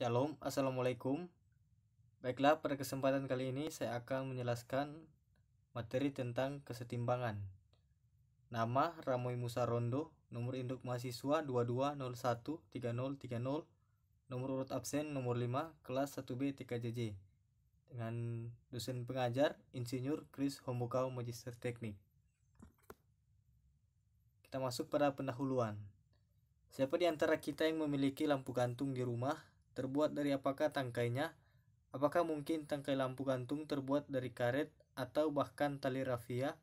Shalom, Assalamualaikum. Baiklah, pada kesempatan kali ini saya akan menjelaskan materi tentang kesetimbangan. Nama Ramoy Musa Rondo, nomor induk mahasiswa 22013030, nomor urut absen nomor 5, kelas 1B TKJJ. Dengan dosen pengajar Insinyur Kris Homokau Magister Teknik. Kita masuk pada pendahuluan. Siapa di antara kita yang memiliki lampu gantung di rumah? Terbuat dari apakah tangkainya? Apakah mungkin tangkai lampu gantung terbuat dari karet atau bahkan tali rafia?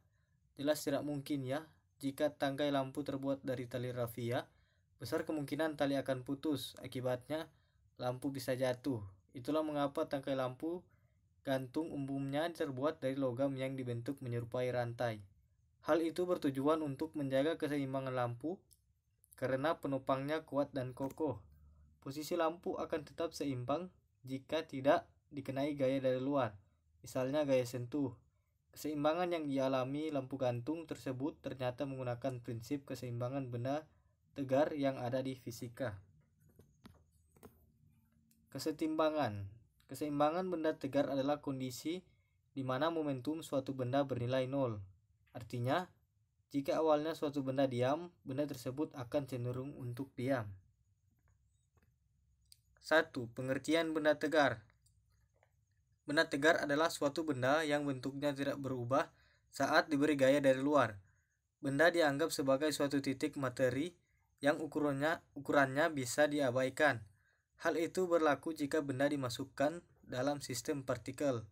Jelas tidak mungkin ya. Jika tangkai lampu terbuat dari tali rafia, besar kemungkinan tali akan putus. Akibatnya, lampu bisa jatuh. Itulah mengapa tangkai lampu gantung umumnya terbuat dari logam yang dibentuk menyerupai rantai. Hal itu bertujuan untuk menjaga keseimbangan lampu karena penopangnya kuat dan kokoh. Posisi lampu akan tetap seimbang jika tidak dikenai gaya dari luar, misalnya gaya sentuh. Keseimbangan yang dialami lampu gantung tersebut ternyata menggunakan prinsip keseimbangan benda tegar yang ada di fisika. Keseimbangan benda tegar adalah kondisi di mana momentum suatu benda bernilai nol. Artinya, jika awalnya suatu benda diam, benda tersebut akan cenderung untuk diam. 1. Pengertian benda tegar. Benda tegar adalah suatu benda yang bentuknya tidak berubah saat diberi gaya dari luar. Benda dianggap sebagai suatu titik materi yang ukurannya bisa diabaikan. Hal itu berlaku jika benda dimasukkan dalam sistem partikel.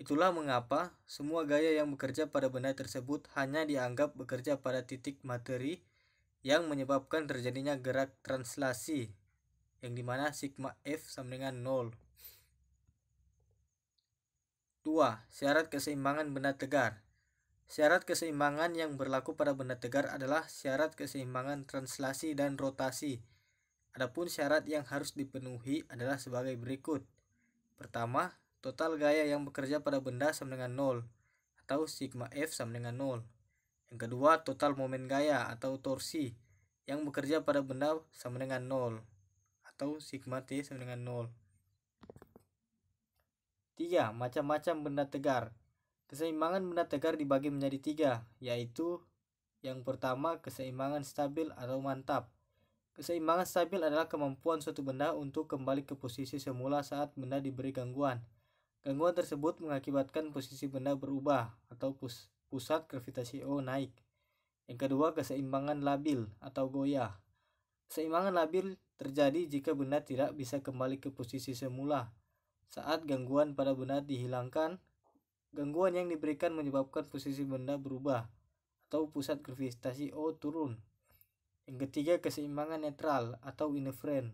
Itulah mengapa semua gaya yang bekerja pada benda tersebut hanya dianggap bekerja pada titik materi yang menyebabkan terjadinya gerak translasi, yang dimana sigma F sama dengan 0. 2. Syarat keseimbangan benda tegar. Syarat keseimbangan yang berlaku pada benda tegar adalah syarat keseimbangan translasi dan rotasi. Adapun syarat yang harus dipenuhi adalah sebagai berikut. Pertama, total gaya yang bekerja pada benda sama dengan 0 atau sigma F sama dengan 0. Yang kedua, total momen gaya atau torsi yang bekerja pada benda sama dengan 0 atau sigma T sama dengan 0. 3. Macam-macam benda tegar. Keseimbangan benda tegar dibagi menjadi 3, yaitu yang pertama, keseimbangan stabil atau mantap. Keseimbangan stabil adalah kemampuan suatu benda untuk kembali ke posisi semula saat benda diberi gangguan. Gangguan tersebut mengakibatkan posisi benda berubah atau pusat gravitasi O naik. Yang kedua, keseimbangan labil atau goyah. Keseimbangan labil terjadi jika benda tidak bisa kembali ke posisi semula. Saat gangguan pada benda dihilangkan, gangguan yang diberikan menyebabkan posisi benda berubah atau pusat gravitasi O turun. Yang ketiga, keseimbangan netral atau indifferent.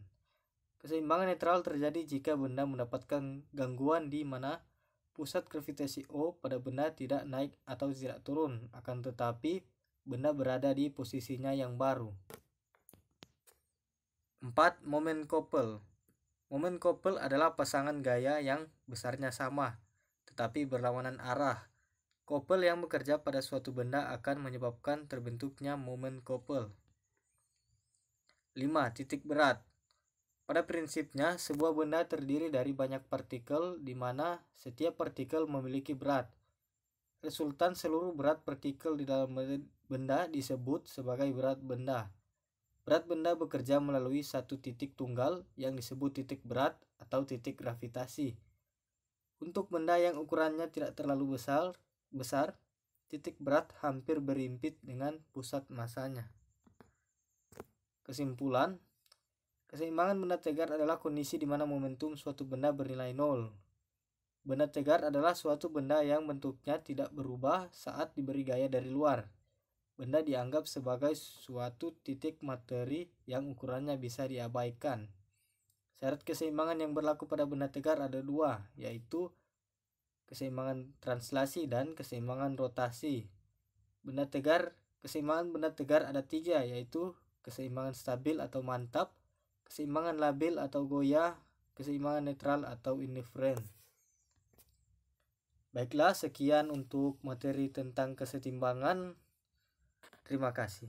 Keseimbangan netral terjadi jika benda mendapatkan gangguan di mana pusat gravitasi O pada benda tidak naik atau tidak turun, akan tetapi benda berada di posisinya yang baru. 4. Momen couple. Momen couple adalah pasangan gaya yang besarnya sama, tetapi berlawanan arah. Couple yang bekerja pada suatu benda akan menyebabkan terbentuknya momen couple. 5. Titik berat. Pada prinsipnya, sebuah benda terdiri dari banyak partikel di mana setiap partikel memiliki berat. Resultan seluruh berat partikel di dalam benda disebut sebagai berat benda. Berat benda bekerja melalui satu titik tunggal yang disebut titik berat atau titik gravitasi. Untuk benda yang ukurannya tidak terlalu besar, titik berat hampir berimpit dengan pusat masanya. Kesimpulan, keseimbangan benda tegar adalah kondisi di mana momentum suatu benda bernilai 0. Benda tegar adalah suatu benda yang bentuknya tidak berubah saat diberi gaya dari luar. Benda dianggap sebagai suatu titik materi yang ukurannya bisa diabaikan. Syarat keseimbangan yang berlaku pada benda tegar ada 2, yaitu keseimbangan translasi dan keseimbangan rotasi. Keseimbangan benda tegar ada 3, yaitu keseimbangan stabil atau mantap, keseimbangan labil atau goyah, keseimbangan netral atau indifferent. Baiklah, sekian untuk materi tentang kesetimbangan. Terima kasih.